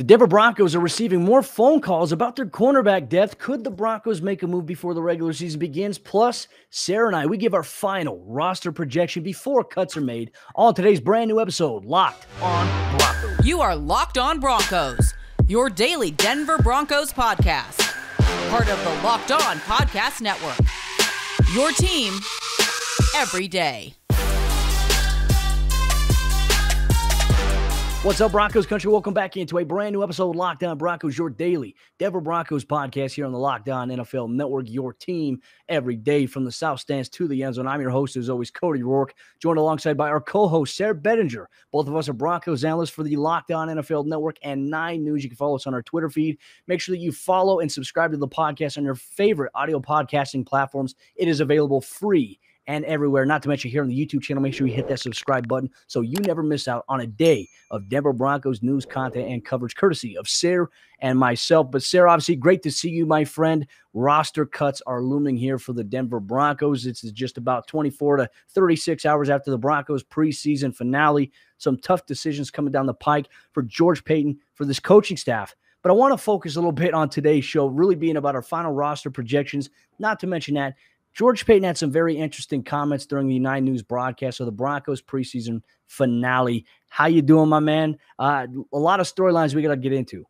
The Denver Broncos are receiving more phone calls about their cornerback depth. Could the Broncos make a move before the regular season begins? Plus, Sayre and I, we give our final roster projection before cuts are made on today's brand new episode, Locked On Broncos. You are Locked On Broncos, your daily Denver Broncos podcast. Part of the Locked On Podcast Network. Your team every day. What's up, Broncos country? Welcome back into a brand new episode of Locked On Broncos, your daily Denver Broncos podcast here on the Locked On NFL Network, your team every day from the South Stands to the end zone. I'm your host, as always, Cody Roark, joined alongside by our co-host, Sayre Bedinger. Both of us are Broncos analysts for the Locked On NFL Network and 9 News. You can follow us on our Twitter feed. Make sure that you follow and subscribe to the podcast on your favorite audio podcasting platforms. It is available free and everywhere, not to mention here on the YouTube channel. Make sure you hit that subscribe button so you never miss out on a day of Denver Broncos news, content, and coverage, courtesy of Sayre and myself. But Sayre, obviously, great to see you, my friend. Roster cuts are looming here for the Denver Broncos. It's just about 24 to 36 hours after the Broncos preseason finale. Some tough decisions coming down the pike for George Paton, for this coaching staff. But I want to focus a little bit on today's show, really being about our final roster projections, not to mention that George Paton had some very interesting comments during the 9 News broadcast of the Broncos preseason finale. How you doing, my man? A lot of storylines we got to get into.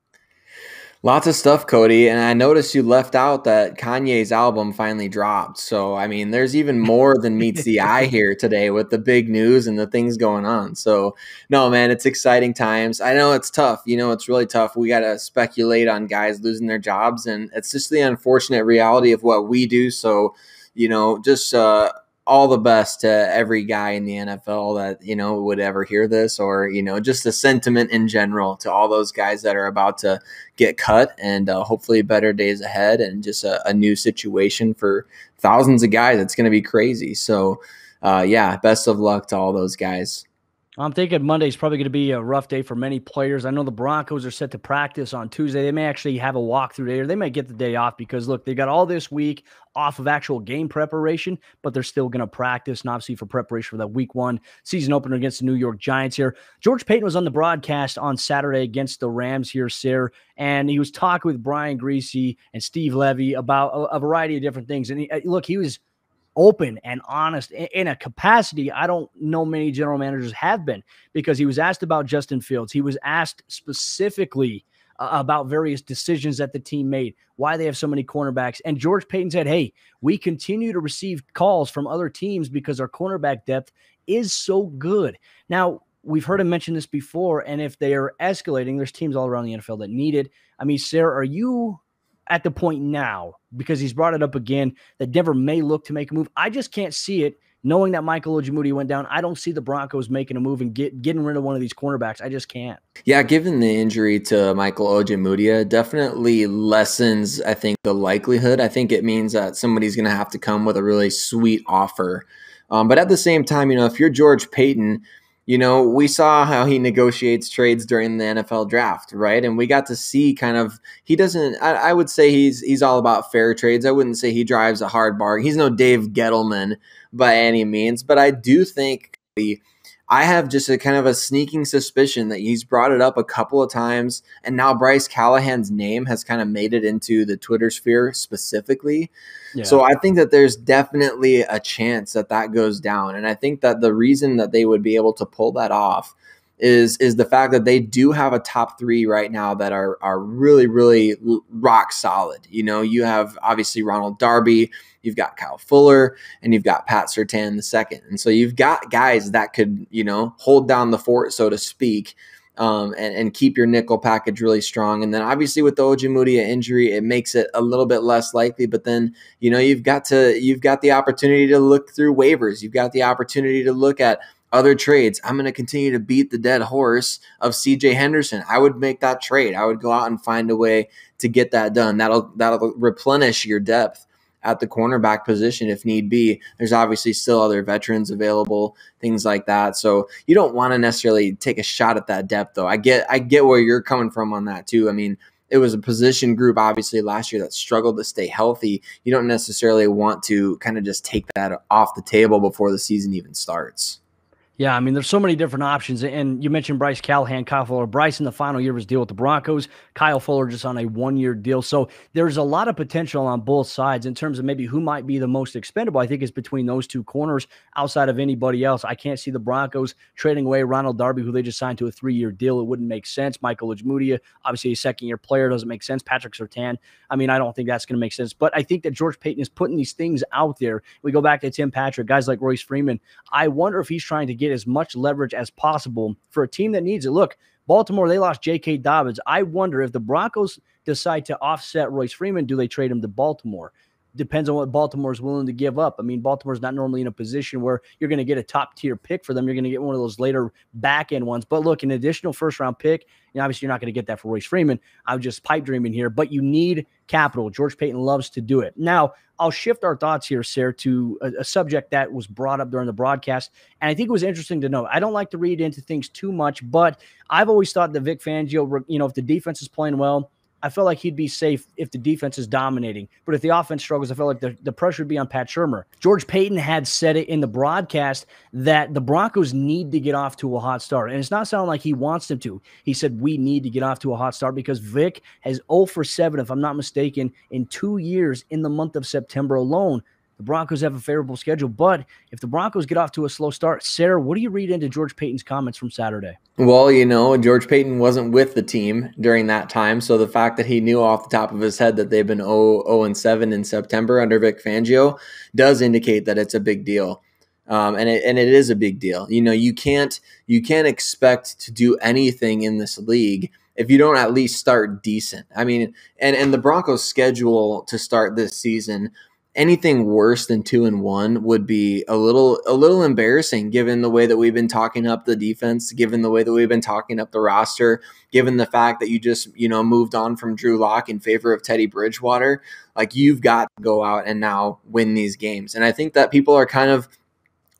Lots of stuff, Cody, and I noticed you left out that Kanyes album finally dropped. So, I mean, there's even more than meets the eye here today with the big news and the things going on. So, no, man, it's exciting times. I know it's tough. You know, it's really tough. We got to speculate on guys losing their jobs, and it's just the unfortunate reality of what we do. So, you know, just all the best to every guy in the NFL that, you know, would ever hear this, or, you know, just the sentiment in general to all those guys that are about to get cut, and hopefully better days ahead, and just a new situation for thousands of guys. It's going to be crazy. So, yeah, best of luck to all those guys. I'm thinking Monday's probably going to be a rough day for many players. I know the Broncos are set to practice on Tuesday. They may actually have a walkthrough day, or they may get the day off because, look, they got all this week off of actual game preparation, but they're still going to practice, and obviously for preparation for that week 1 season opener against the New York Giants here. George Paton was on the broadcast on Saturday against the Rams here, Sayre, and he was talking with Brian Griese and Steve Levy about a variety of different things. And he was open and honest in a capacity I don't know many general managers have been, because he was asked about Justin Fields. He was asked specifically about various decisions that the team made, why they have so many cornerbacks. And George Paton said, hey, we continue to receive calls from other teams because our cornerback depth is so good. Now, we've heard him mention this before, and if they are escalating, there's teams all around the NFL that need it. I mean, Sayre, are you at the point now, because he's brought it up again, that Denver may look to make a move? I just can't see it. Knowing that Michael Ojemudia went down, I don't see the Broncos making a move and getting rid of one of these cornerbacks. I just can't. Yeah, given the injury to Michael Ojemudia, definitely lessens, I think, the likelihood. I think it means that somebody's going to have to come with a really sweet offer. But at the same time, you know, if you're George Paton, you know, we saw how he negotiates trades during the NFL draft, right? And we got to see kind of, he doesn't, I would say he's all about fair trades. I wouldn't say he drives a hard bargain. He's no Dave Gettleman by any means, but I do think I have just a kind of a sneaking suspicion that he's brought it up a couple of times, and now Bryce Callahan's name has kind of made it into the Twitter sphere specifically. Yeah. So I think that there's definitely a chance that that goes down. And I think that the reason that they would be able to pull that off is the fact that they do have a top 3 right now that are really, really rock solid. You know, you have obviously Ronald Darby, you've got Kyle Fuller, and you've got Pat Surtain II. And so you've got guys that could, you know, hold down the fort, so to speak, and keep your nickel package really strong. And then obviously with the Ojemudia injury, it makes it a little bit less likely. But then, you know, you've got the opportunity to look through waivers. You've got the opportunity to look at other trades. I'm going to continue to beat the dead horse of CJ Henderson. I would make that trade. I would go out and find a way to get that done. That'll replenish your depth at the cornerback position if need be. There's obviously still other veterans available, things like that. So you don't want to necessarily take a shot at that depth, though. I get where you're coming from on that too. I mean, it was a position group obviously last year that struggled to stay healthy. You don't necessarily want to kind of just take that off the table before the season even starts. Yeah, I mean, there's so many different options. And you mentioned Bryce Callahan, Kyle Fuller. Bryce in the final year of his deal with the Broncos. Kyle Fuller just on a one-year deal. So there's a lot of potential on both sides in terms of maybe who might be the most expendable. I think it's between those two corners outside of anybody else. I can't see the Broncos trading away Ronald Darby, who they just signed to a 3-year deal. It wouldn't make sense. Michael Ojmudia, obviously a second-year player, doesn't make sense. Patrick Surtain, I mean, I don't think that's going to make sense. But I think that George Paton is putting these things out there. We go back to Tim Patrick, guys like Royce Freeman. I wonder if he's trying to get as much leverage as possible for a team that needs it. Look, Baltimore, they lost J.K. Dobbins. I wonder if the Broncos decide to offset Royce Freeman, do they trade him to Baltimore? Depends on what Baltimore is willing to give up. I mean, Baltimore's not normally in a position where you're going to get a top-tier pick for them. You're going to get one of those later back-end ones. But look, an additional first-round pick, obviously you're not going to get that for Royce Freeman. I'm just pipe dreaming here. But you need capital. George Paton loves to do it. Now, I'll shift our thoughts here, Sayre, to a subject that was brought up during the broadcast. And I think it was interesting to note. I don't like to read into things too much, but I've always thought that Vic Fangio, if the defense is playing well, I feel like he'd be safe if the defense is dominating. But if the offense struggles, I feel like the pressure would be on Pat Shurmur. George Paton had said it in the broadcast that the Broncos need to get off to a hot start. And it's not sounding like he wants them to. He said, we need to get off to a hot start because Vic has 0 for 7, if I'm not mistaken, in 2 years in the month of September alone. The Broncos have a favorable schedule, but if the Broncos get off to a slow start, Sayre, what do you read into George Paton's comments from Saturday? Well, George Paton wasn't with the team during that time, so the fact that he knew off the top of his head that they've been 0-7 in September under Vic Fangio does indicate that it's a big deal. And it is a big deal. You can't expect to do anything in this league if you don't at least start decent. I mean, and the Broncos' schedule to start this season, anything worse than 2-1 would be a little embarrassing, given the way that we've been talking up the defense, given the way that we've been talking up the roster, given the fact that you just moved on from Drew Lock in favor of Teddy Bridgewater. Like, you've got to go out and now win these games. And I think that people are kind of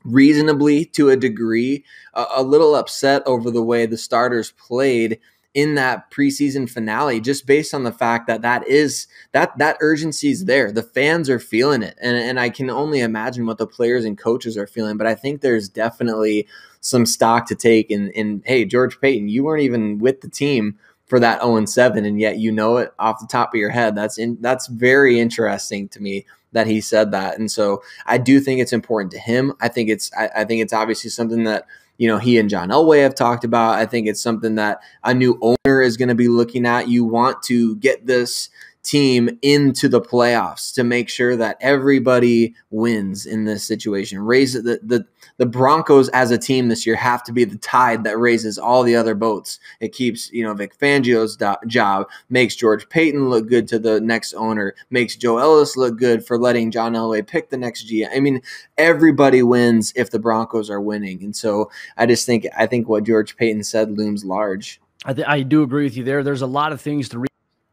reasonably, to a degree, a little upset over the way the starters played in that preseason finale, just based on the fact that urgency is there. The fans are feeling it. And I can only imagine what the players and coaches are feeling. But I think there's definitely some stock to take in hey, George Paton, you weren't even with the team for that 0-7, and yet it off the top of your head. That's very interesting to me that he said that. And so I do think it's important to him. I think it's obviously something that he and John Elway have talked about. I think it's something that a new owner is going to be looking at. You want to get this team into the playoffs to make sure that everybody wins in this situation. Raise the Broncos as a team this year have to be the tide that raises all the other boats. It keeps Vic Fangio's job, makes George Paton look good to the next owner, makes Joe Ellis look good for letting John Elway pick the next GM. I mean, everybody wins if the Broncos are winning. And so I think what George Paton said looms large. I do agree with you there. There's a lot of things to read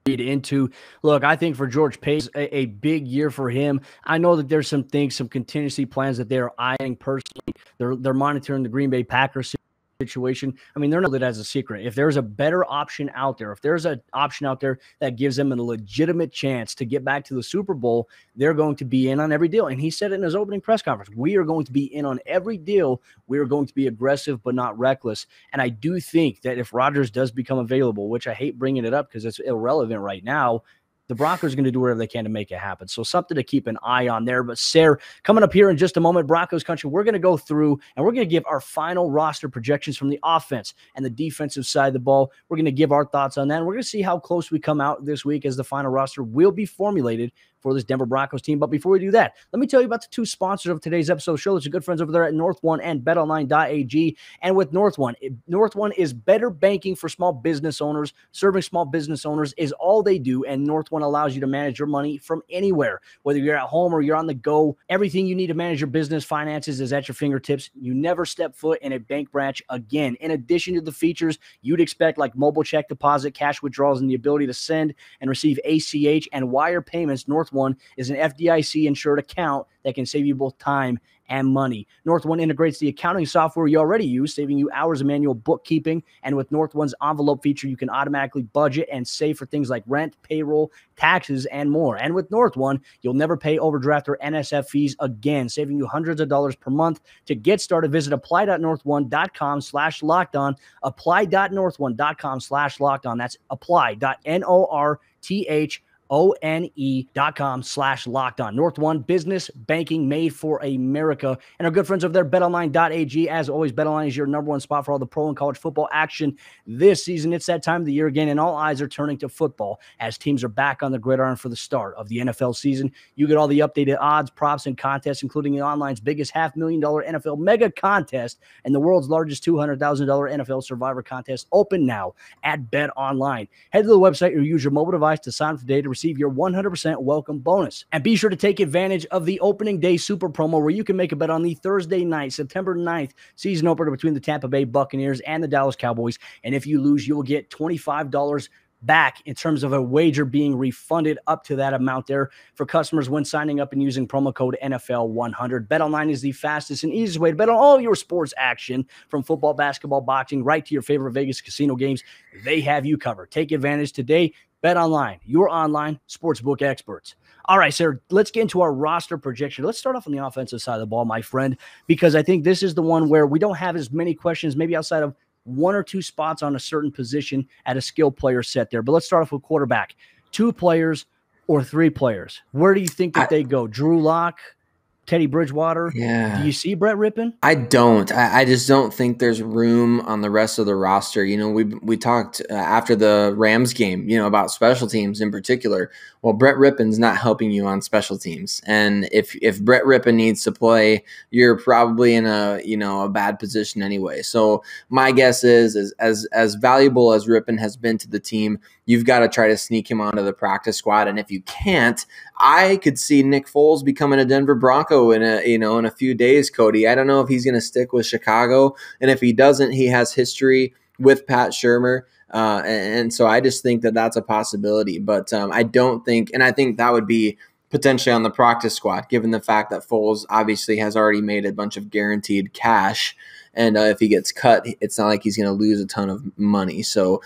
into. Look, I think for George Paton, a big year for him. I know that there's some contingency plans that they're eyeing personally. They're monitoring the Green Bay Packers situation. I mean, they're not that as a secret. If there's a better option out there, if there's an option out there that gives them a legitimate chance to get back to the Super Bowl, they're going to be in on every deal. And he said it in his opening press conference. We are going to be in on every deal. We are going to be aggressive, but not reckless. And I do think that if Rodgers does become available, which I hate bringing it up because it's irrelevant right now, the Broncos are going to do whatever they can to make it happen. So something to keep an eye on there. But Sayre, coming up here in just a moment, Broncos country, we're going to go through and we're going to give our final roster projections from the offense and the defensive side of the ball. We're going to give our thoughts on that. And we're going to see how close we come out this week as the final roster will be formulated for this Denver Broncos team. But before we do that, let me tell you about the two sponsors of today's episode of the show. It's your good friends over there at North One and betonline.ag. And with North One is better banking for small business owners. Serving small business owners is all they do, and North One allows you to manage your money from anywhere. Whether you're at home or you're on the go, everything you need to manage your business finances is at your fingertips. You never step foot in a bank branch again. In addition to the features you'd expect, like mobile check deposit, cash withdrawals, and the ability to send and receive ACH and wire payments, North One is an FDIC-insured account that can save you both time and money. North One integrates the accounting software you already use, saving you hours of manual bookkeeping. And with North One's envelope feature, you can automatically budget and save for things like rent, payroll, taxes, and more. And with North One, you'll never pay overdraft or NSF fees again, saving you hundreds of dollars per month. To get started, visit apply.northone.com/lockedon, apply.northone.com/lockedon. That's apply.northone.com/lockedon. North One, business banking made for America. And our good friends over there, betonline.ag. As always, BetOnline is your number one spot for all the pro and college football action this season. It's that time of the year again, and all eyes are turning to football as teams are back on the gridiron for the start of the NFL season. You get all the updated odds, props, and contests, including the online's biggest $500,000 NFL mega contest and the world's largest $200,000 NFL Survivor contest, open now at BetOnline. Head to the website or use your mobile device to sign up today to receive your 100% welcome bonus. And be sure to take advantage of the opening day super promo where you can make a bet on the Thursday night, September 9th, season opener between the Tampa Bay Buccaneers and the Dallas Cowboys. And if you lose, you will get $25 back in terms of a wager being refunded up to that amount there for customers when signing up and using promo code NFL100. BetOnline is the fastest and easiest way to bet on all your sports action, from football, basketball, boxing, right to your favorite Vegas casino games. They have you covered. Take advantage today. BetOnline, your online sportsbook experts. All right, Sayre, let's get into our roster projection. Let's start off on the offensive side of the ball, my friend, because I think this is the one where we don't have as many questions, maybe outside of one or two spots on a certain position at a skill player set there. But let's start off with quarterback. 2 players or 3 players? Where do you think that they go? Drew Lock, Teddy Bridgewater? Yeah. Do you see Brett Rippon? I don't. I just don't think there's room on the rest of the roster. You know, we talked after the Rams game, you know, about special teams in particular. Well, Brett Rippon's not helping you on special teams. And if Brett Rippon needs to play, you're probably in a bad position anyway. So my guess is as valuable as Rippon has been to the team, you've got to try to sneak him onto the practice squad. And if you can't, I could see Nick Foles becoming a Denver Bronco in a few days, Cody. I don't know if he's going to stick with Chicago. And if he doesn't, he has history with Pat Shurmur. And so I just think that that's a possibility. But I don't think – and I think that would be potentially on the practice squad, given the fact that Foles obviously has already made a bunch of guaranteed cash. And if he gets cut, it's not like he's going to lose a ton of money. So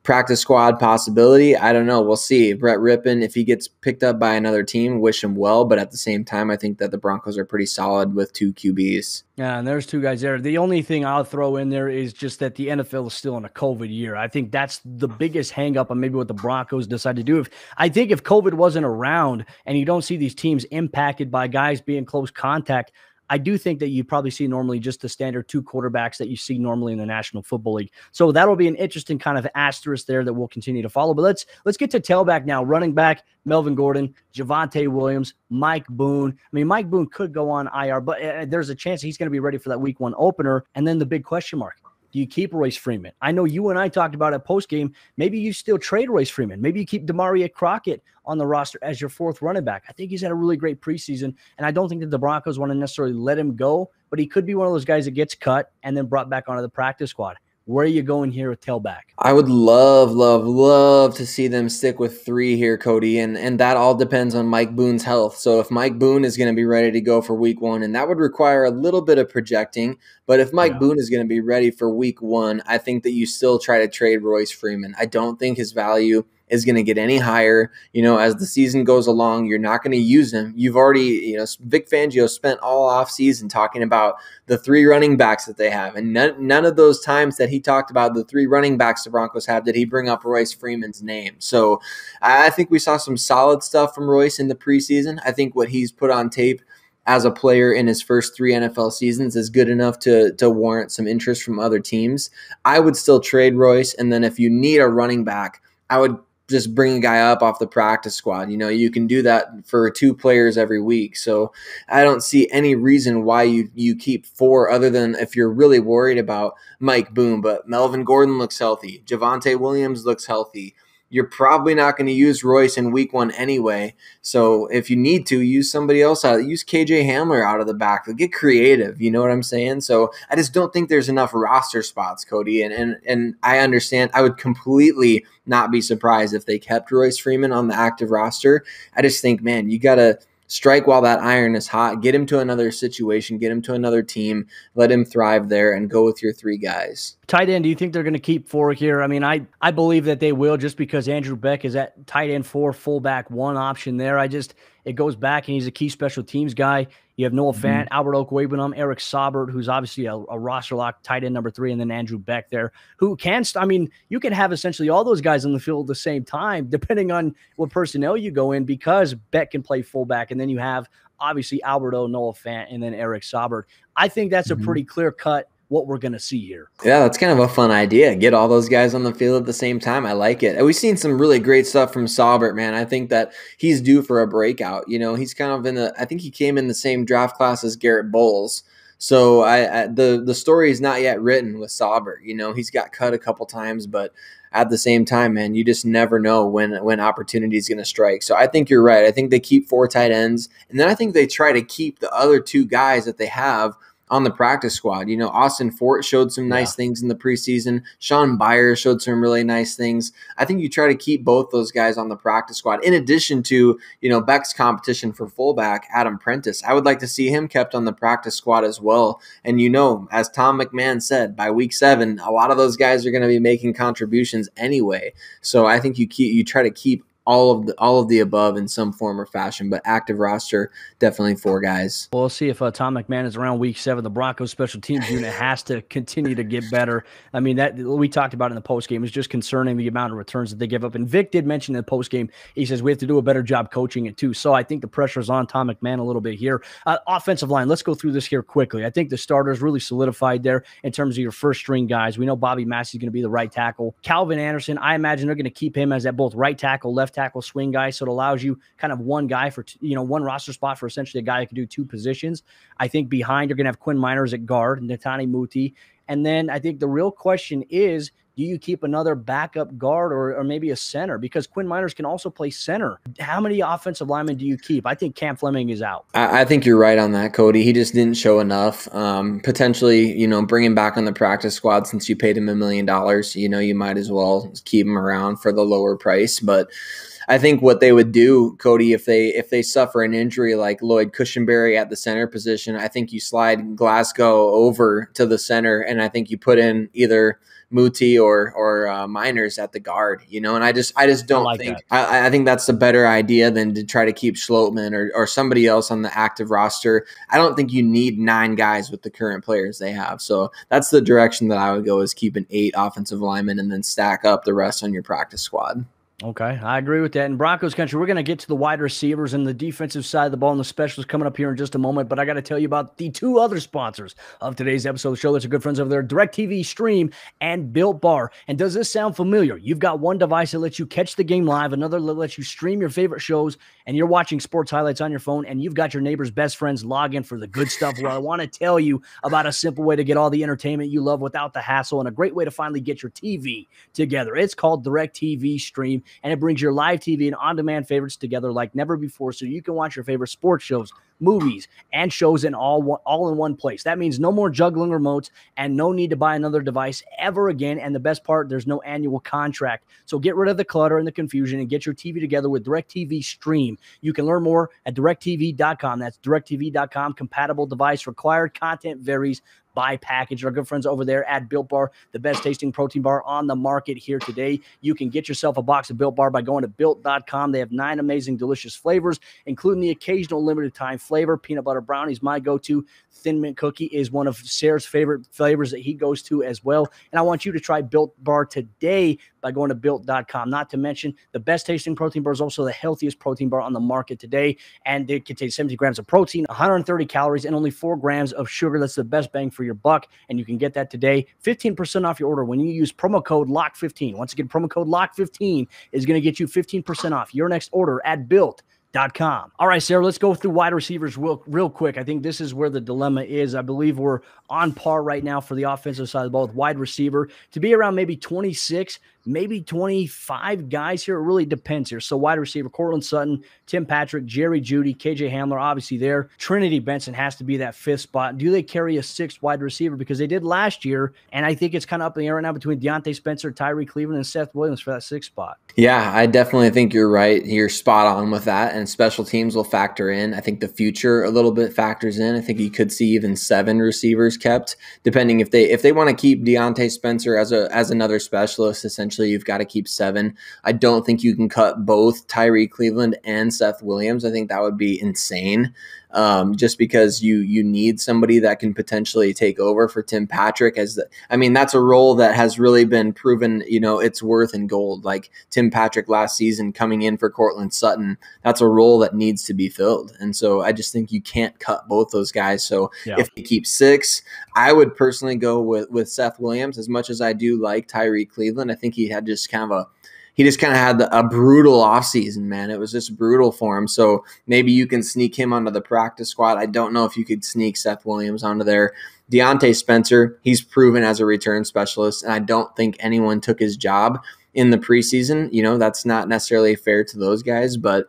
practice squad possibility, I don't know. We'll see. Brett Rippon, if he gets picked up by another team, wish him well. But at the same time, I think that the Broncos are pretty solid with 2 QBs. Yeah, and there's 2 guys there. The only thing I'll throw in there is just that the NFL is still in a COVID year. I think that's the biggest hang-up on maybe what the Broncos decide to do. I think if COVID wasn't around and you don't see these teams impacted by guys being close contact, I do think that you probably see normally just the standard 2 quarterbacks that you see normally in the National Football League. So that'll be an interesting kind of asterisk there that we'll continue to follow. But let's get to tailback now. Running back, Melvin Gordon, Javonte Williams, Mike Boone. I mean, Mike Boone could go on IR, but there's a chance he's going to be ready for that week 1 opener. And then the big question mark. Do you keep Royce Freeman? I know you and I talked about it post-game. Maybe you still trade Royce Freeman. Maybe you keep Demaria Crockett on the roster as your 4th running back. I think he's had a really great preseason, and I don't think that the Broncos want to necessarily let him go, but he could be one of those guys that gets cut and then brought back onto the practice squad. Where are you going here with tailback? I would love to see them stick with 3 here, Cody, and that all depends on Mike Boone's health. So if Mike Boone is going to be ready to go for week 1, and that would require a little bit of projecting, but if Mike Boone is going to be ready for week 1, I think that you still try to trade Royce Freeman. I don't think his value is going to get any higher. You know, as the season goes along, you're not going to use him. You've already, Vic Fangio spent all off season talking about the 3 running backs that they have. And none of those times that he talked about the 3 running backs the Broncos have did he bring up Royce Freeman's name. So I think we saw some solid stuff from Royce in the preseason. I think what he's put on tape as a player in his first 3 NFL seasons is good enough to warrant some interest from other teams. I would still trade Royce. And then if you need a running back, I would just bring a guy up off the practice squad. You can do that for 2 players every week. So I don't see any reason why you keep 4 other than if you're really worried about Mike Boone. But Melvin Gordon looks healthy. Javonte Williams looks healthy. You're probably not going to use Royce in week 1 anyway. So if you need to, use somebody else out. Use KJ Hamler out of the backfield. Get creative. You know what I'm saying? So I just don't think there's enough roster spots, Cody. And I understand. I would completely not be surprised if they kept Royce Freeman on the active roster. I just think, man, you got to strike while that iron is hot, get him to another situation, get him to another team, let him thrive there, and go with your 3 guys. Tight end, do you think they're going to keep 4 here? I mean, I believe that they will, just because Andrew Beck is at tight end 4, fullback 1 option there. It goes back, and he's a key special teams guy. You have Noah Fant, Albert Okwuegbunam, Eric Saubert, who's obviously a roster lock tight end number 3, and then Andrew Beck there, who can – I mean, you can have essentially all those guys on the field at the same time, depending on what personnel you go in, because Beck can play fullback, and then you have obviously Albert O, Noah Fant, and then Eric Saubert. I think that's a pretty clear-cut what we're going to see here. Yeah, that's kind of a fun idea. Get all those guys on the field at the same time. I like it. And we've seen some really great stuff from Saubert, man. I think that he's due for a breakout. You know, he's kind of I think he came in the same draft class as Garrett Bowles. So the story is not yet written with Saubert. You know, he's got cut a couple times, but at the same time, man, you just never know when opportunity is going to strike. So I think you're right. I think they keep 4 tight ends, and then I think they try to keep the other 2 guys that they have on the practice squad. You know, Austin Fort showed some nice things in the preseason. Sean Byers showed some really nice things. I think you try to keep both those guys on the practice squad, in addition to, you know, Beck's competition for fullback, Adam Prentice. I would like to see him kept on the practice squad as well. And, you know, as Tom McMahon said, by week 7, a lot of those guys are going to be making contributions anyway. So I think you try to keep all of the above in some form or fashion, but active roster, definitely 4 guys. Well, we'll see if Tom McMahon is around week 7. The Broncos special teams unit has to continue to get better. I mean, that we talked about in the postgame is just concerning, the amount of returns that they give up. And Vic did mention in the postgame, he says we have to do a better job coaching it too. So I think the pressure is on Tom McMahon a little bit here. Offensive line, let's go through this here quickly. I think the starters really solidified there in terms of your first string guys. We know Bobby Massey is going to be the right tackle. Calvin Anderson, I imagine they're going to keep him as that both right tackle, left tackle, swing guy. So it allows you kind of one guy for, one roster spot for essentially a guy who can do 2 positions. I think behind you're going to have Quinn Miners at guard, Netani Muti. And then I think the real question is, do you keep another backup guard or maybe a center? Because Quinn Miners can also play center. How many offensive linemen do you keep? I think Cam Fleming is out. I think you're right on that, Cody. He just didn't show enough. Potentially, bring him back on the practice squad since you paid him $1 million. You might as well keep him around for the lower price. But I think what they would do, Cody, if they suffer an injury like Lloyd Cushenberry at the center position, I think you slide Glasgow over to the center, and I think you put in either Muti or Miners at the guard, and I just don't think I think that's a better idea than to try to keep Schlotman or somebody else on the active roster. I don't think you need 9 guys with the current players they have. So that's the direction that I would go, is keeping 8 offensive linemen and then stack up the rest on your practice squad. Okay, I agree with that. In Broncos country, we're going to get to the wide receivers and the defensive side of the ball and the specialists coming up here in just a moment, but I got to tell you about the 2 other sponsors of today's episode of the show. That's our good friends over there, DirecTV Stream and Built Bar. And does this sound familiar? You've got one device that lets you catch the game live, another that lets you stream your favorite shows, and you're watching sports highlights on your phone, and you've got your neighbor's best friends log in for the good stuff. Well, I want to tell you about a simple way to get all the entertainment you love without the hassle, and a great way to finally get your TV together. It's called DirecTV Stream, and it brings your live TV and on-demand favorites together like never before, so you can watch your favorite sports shows, movies, and shows in all in one place. That means no more juggling remotes and no need to buy another device ever again. And the best part, there's no annual contract. So get rid of the clutter and the confusion and get your TV together with DirecTV Stream. You can learn more at directtv.com. That's directtv.com. Compatible device required. Content varies by package. Our good friends over there at Built Bar, the best tasting protein bar on the market here today. You can get yourself a box of Built Bar by going to built.com. They have 9 amazing, delicious flavors, including the occasional limited time flavor. Peanut butter brownie is my go-to. Thin Mint cookie is one of Sayre's favorite flavors that he goes to as well. And I want you to try Built Bar today by going to built.com. Not to mention, the best tasting protein bar is also the healthiest protein bar on the market today. And it contains 70 grams of protein, 130 calories, and only 4 grams of sugar. That's the best bang for your buck. And you can get that today. 15% off your order when you use promo code LOCK15. Once again, promo code LOCK15 is going to get you 15% off your next order at built.com. All right, Sayre, let's go through wide receivers real quick. I think this is where the dilemma is. I believe we're on par right now for the offensive side of the ball with wide receiver to be around maybe 26, maybe 25 guys here. It really depends here. So wide receiver, Cortland Sutton, Tim Patrick, Jerry Jeudy, KJ Hamler, obviously there. Trinity Benson has to be that 5th spot. Do they carry a 6th wide receiver? Because they did last year, and I think it's kind of up in the air right now between Deontay Spencer, Tyree Cleveland, and Seth Williams for that 6th spot. Yeah, I definitely think you're right. You're spot on with that, and special teams will factor in. I think the future a little bit factors in. I think you could see even 7 receivers kept, depending if they want to keep Deontay Spencer as another specialist. Essentially, you've got to keep 7. I don't think you can cut both Tyree Cleveland and Seth Williams. I think that would be insane. Just because you need somebody that can potentially take over for Tim Patrick that's a role that has really been proven, its worth in gold. Like Tim Patrick last season coming in for Cortland Sutton, that's a role that needs to be filled. And so I just think you can't cut both those guys. So if you keep 6, I would personally go with Seth Williams. As much as I do like Tyree Cleveland, I think he just kind of had a brutal offseason, man. It was just brutal for him. So maybe you can sneak him onto the practice squad. I don't know if you could sneak Seth Williams onto there. Deontay Spencer, he's proven as a return specialist, and I don't think anyone took his job in the preseason. That's not necessarily fair to those guys, but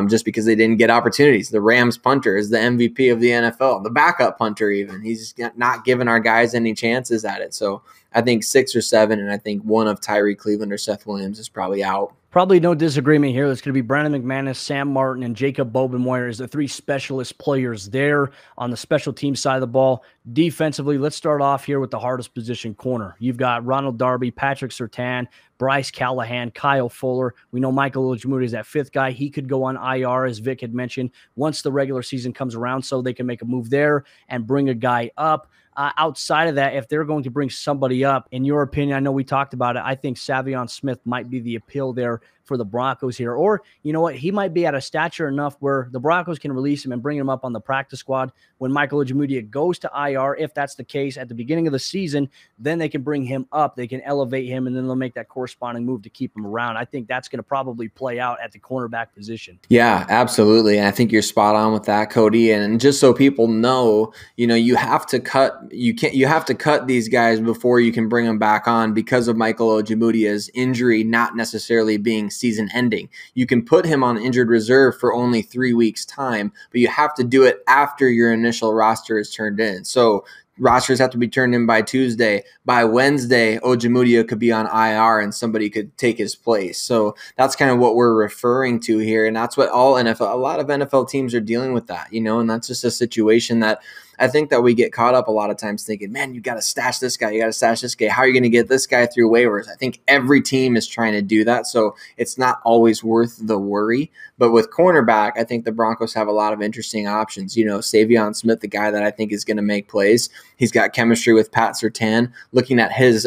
just because they didn't get opportunities. The Rams punter is the MVP of the NFL, the backup punter even. He's not giving our guys any chances at it. So I think 6 or 7, and I think one of Tyree Cleveland or Seth Williams is probably out. Probably no disagreement here. It's going to be Brandon McManus, Sam Martin, and Jacob Bobenmoyer as the 3 specialist players there on the special team side of the ball. Defensively, let's start off here with the hardest position, corner. You've got Ronald Darby, Patrick Surtain, Bryce Callahan, Kyle Fuller. We know Michael Ojemudia is that 5th guy. He could go on IR, as Vic had mentioned, once the regular season comes around, so they can make a move there and bring a guy up. Outside of that, if they're going to bring somebody up, in your opinion, I know we talked about it, I think Savion Smith might be the appeal there for the Broncos here. Or, you know what, he might be at a stature enough where the Broncos can release him and bring him up on the practice squad when Michael Ojemudia goes to IR. If that's the case at the beginning of the season, then they can bring him up, they can elevate him, and then they'll make that corresponding move to keep him around. I think that's going to probably play out at the cornerback position. Yeah, absolutely. And I think you're spot on with that, Cody. And just so people know, you have to cut these guys before you can bring them back on because of Michael Ojemudia's injury not necessarily being season ending. You can put him on injured reserve for only 3 weeks time, but you have to do it after your initial roster is turned in. So rosters have to be turned in by Tuesday. By Wednesday, Ojemudia could be on IR and somebody could take his place. So that's kind of what we're referring to here. And that's what a lot of NFL teams are dealing with that, and that's just a situation that I think that we get caught up a lot of times thinking, man, you got to stash this guy. You got to stash this guy. How are you going to get this guy through waivers? I think every team is trying to do that. So it's not always worth the worry. But with cornerback, I think the Broncos have a lot of interesting options. Savion Smith, the guy that I think is going to make plays. He's got chemistry with Pat Surtain. Looking at his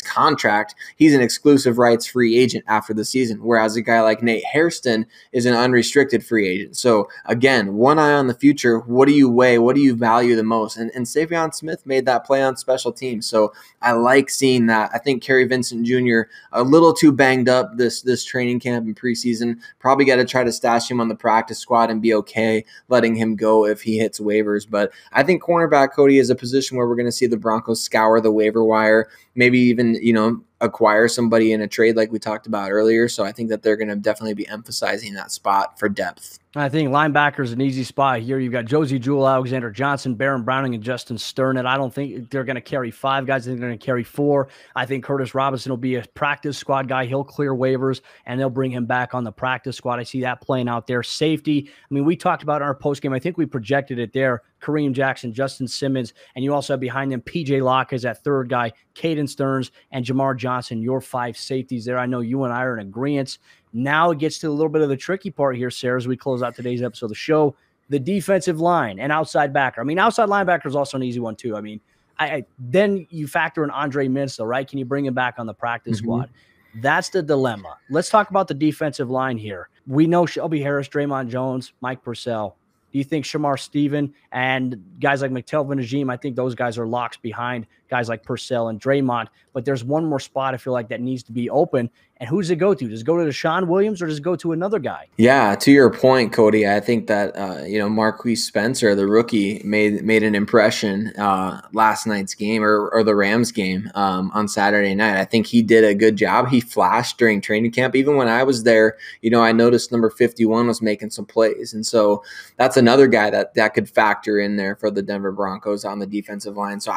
contract, he's an exclusive rights free agent after the season, whereas a guy like Nate Hairston is an unrestricted free agent. So again, one eye on the future. What do you weigh? What do you value the most? And Savion Smith made that play on special teams. So I like seeing that. I think Kerry Vincent Jr. a little too banged up this training camp and preseason. Probably got to try to stash him on the practice squad and be okay letting him go if he hits waivers. But I think cornerback, Cody, is a position where we're going to see the Broncos scour the waiver wire, maybe even, acquire somebody in a trade like we talked about earlier. So I think that they're going to definitely be emphasizing that spot for depth. I think linebacker is an easy spot here. You've got Josie Jewell, Alexander Johnson, Baron Browning, and Justin Sternett. I don't think they're going to carry 5 guys. I think they're going to carry 4. I think Curtis Robinson will be a practice squad guy. He'll clear waivers, and they'll bring him back on the practice squad. I see that playing out there. Safety, we talked about in our postgame. I think we projected it there. Kareem Jackson, Justin Simmons, and you also have behind them P.J. Locke as that 3rd guy, Caden Stearns, and Jamar Johnson, your 5 safeties there. I know you and I are in agreement. Now it gets to a little bit of the tricky part here, Sarah, as we close out today's episode of the show, the defensive line and outside backer. Outside linebacker is also an easy one too. Then you factor in Andre Minshew, right? Can you bring him back on the practice squad? That's the dilemma. Let's talk about the defensive line here. We know Shelby Harris, Draymond Jones, Mike Purcell. Do you think Shamar Stephen and guys like McTelvin Najim, I think those guys are locks behind guys like Purcell and Draymond. But there's one more spot I feel like that needs to be open. And who does it go to? Does it go to Deshaun Williams or does it go to another guy? Yeah, to your point, Cody, I think that Marquise Spencer, the rookie, made an impression last night's game or the Rams game on Saturday night. I think he did a good job. He flashed during training camp. Even when I was there, I noticed number 51 was making some plays, and so that's another guy that could factor in there for the Denver Broncos on the defensive line. So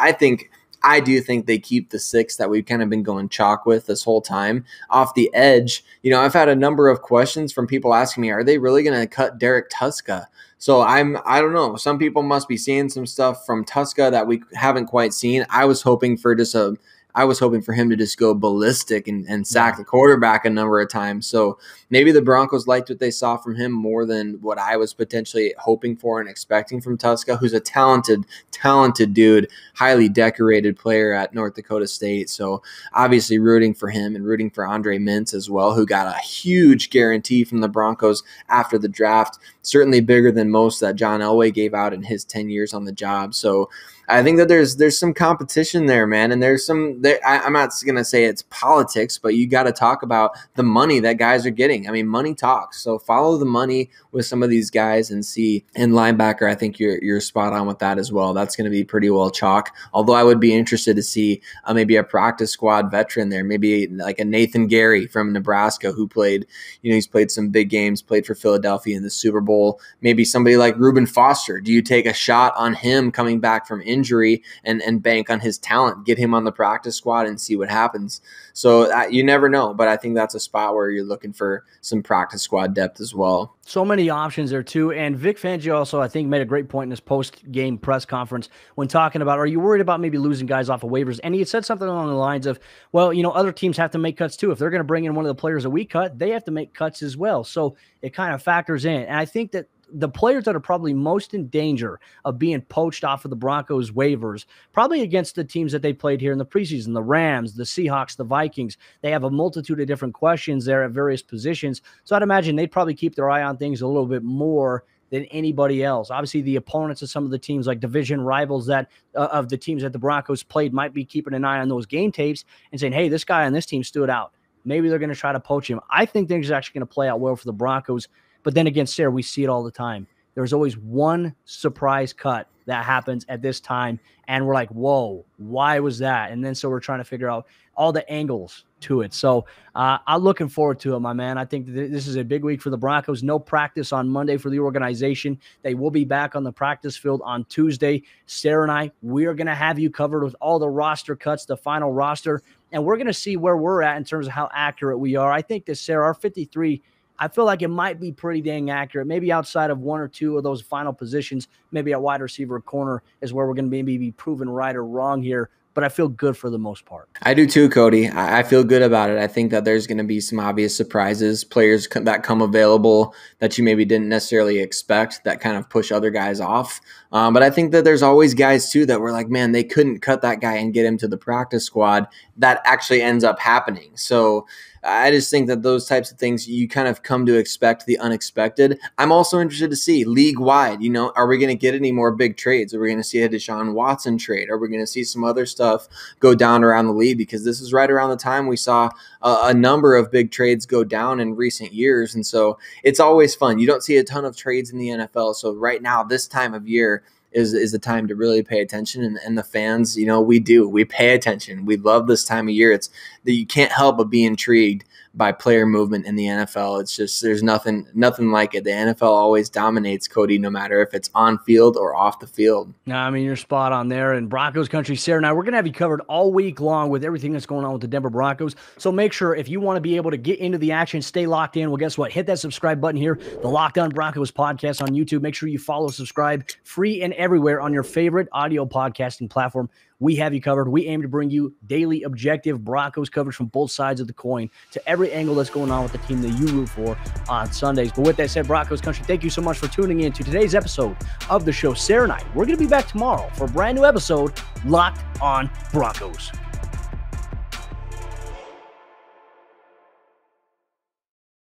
I do think they keep the 6 that we've kind of been going chalk with this whole time off the edge. I've had a number of questions from people asking me, are they really going to cut Derek Tuszka? So I don't know. Some people must be seeing some stuff from Tuszka that we haven't quite seen. I was hoping for him to just go ballistic and sack the quarterback a number of times. So maybe the Broncos liked what they saw from him more than what I was potentially hoping for and expecting from Tuszka, who's a talented dude, highly decorated player at North Dakota State. So obviously rooting for him and rooting for Andre Mintz as well, who got a huge guarantee from the Broncos after the draft, certainly bigger than most that John Elway gave out in his 10 years on the job. So I think that there's some competition there, man, and I'm not going to say it's politics, but you got to talk about the money that guys are getting. I mean, money talks. So follow the money with some of these guys and see. In linebacker, I think you're spot on with that as well. That's going to be pretty well chalk. Although I would be interested to see maybe a practice squad veteran there, maybe like a Nathan Gary from Nebraska who played, he's played some big games, played for Philadelphia in the Super Bowl. Maybe somebody like Reuben Foster. Do you take a shot on him coming back from injury and bank on his talent, get him on the practice squad and see what happens? So you never know, but I think that's a spot where you're looking for some practice squad depth as well. So many options there too. And Vic Fangio also, I think, made a great point in his post-game press conference when talking about, are you worried about maybe losing guys off of waivers? And he had said something along the lines of, well, other teams have to make cuts too. If they're going to bring in one of the players that we cut, they have to make cuts as well. So it kind of factors in. And I think that the players that are probably most in danger of being poached off of the Broncos waivers, probably against the teams that they played here in the preseason, the Rams, the Seahawks, the Vikings. They have a multitude of different questions there at various positions. So I'd imagine they'd probably keep their eye on things a little bit more than anybody else. Obviously, the opponents of some of the teams, like division rivals that of the teams that the Broncos played, might be keeping an eye on those game tapes and saying, hey, this guy on this team stood out. Maybe they're going to try to poach him. I think things are actually going to play out well for the Broncos. But then again, Sayre, we see it all the time. There's always one surprise cut that happens at this time, and we're like, whoa, why was that? And then so we're trying to figure out all the angles to it. So I'm looking forward to it, my man. I think this is a big week for the Broncos. No practice on Monday for the organization. They will be back on the practice field on Tuesday. Sayre and I, we are going to have you covered with all the roster cuts, the final roster, and we're going to see where we're at in terms of how accurate we are. I think that, Sayre, our 53, I feel like it might be pretty dang accurate. Maybe outside of one or two of those final positions, maybe at wide receiver or corner is where we're going to maybe be proven right or wrong here. But I feel good for the most part. I do too, Cody. I feel good about it. I think that there's going to be some obvious surprises, players that come available that you maybe didn't necessarily expect that kind of push other guys off. But I think that there's always guys too that were like, man, they couldn't cut that guy and get him to the practice squad. That actually ends up happening. So I just think that those types of things, you kind of come to expect the unexpected. I'm also interested to see league-wide, are we going to get any more big trades? Are we going to see a Deshaun Watson trade? Are we going to see some other stuff go down around the league? Because this is right around the time we saw a number of big trades go down in recent years. And so it's always fun. You don't see a ton of trades in the NFL. So right now, this time of year, is the time to really pay attention. And the fans, we pay attention. We love this time of year. It's that you can't help but be intrigued by player movement in the NFL. It's just, there's nothing like it. The NFL always dominates, Cody, no matter if it's on field or off the field. No, I mean, you're spot on there. In Broncos country, Sayre and I, we're going to have you covered all week long with everything that's going on with the Denver Broncos. So make sure if you want to be able to get into the action, stay locked in. Well, guess what? Hit that subscribe button here, the Locked On Broncos podcast on YouTube. Make sure you follow, subscribe, free and everywhere on your favorite audio podcasting platform. We have you covered. We aim to bring you daily objective Broncos coverage from both sides of the coin to every angle that's going on with the team that you root for on Sundays. But with that said, Broncos country, thank you so much for tuning in to today's episode of the show. Sayre and I, we're going to be back tomorrow for a brand new episode, Locked On Broncos.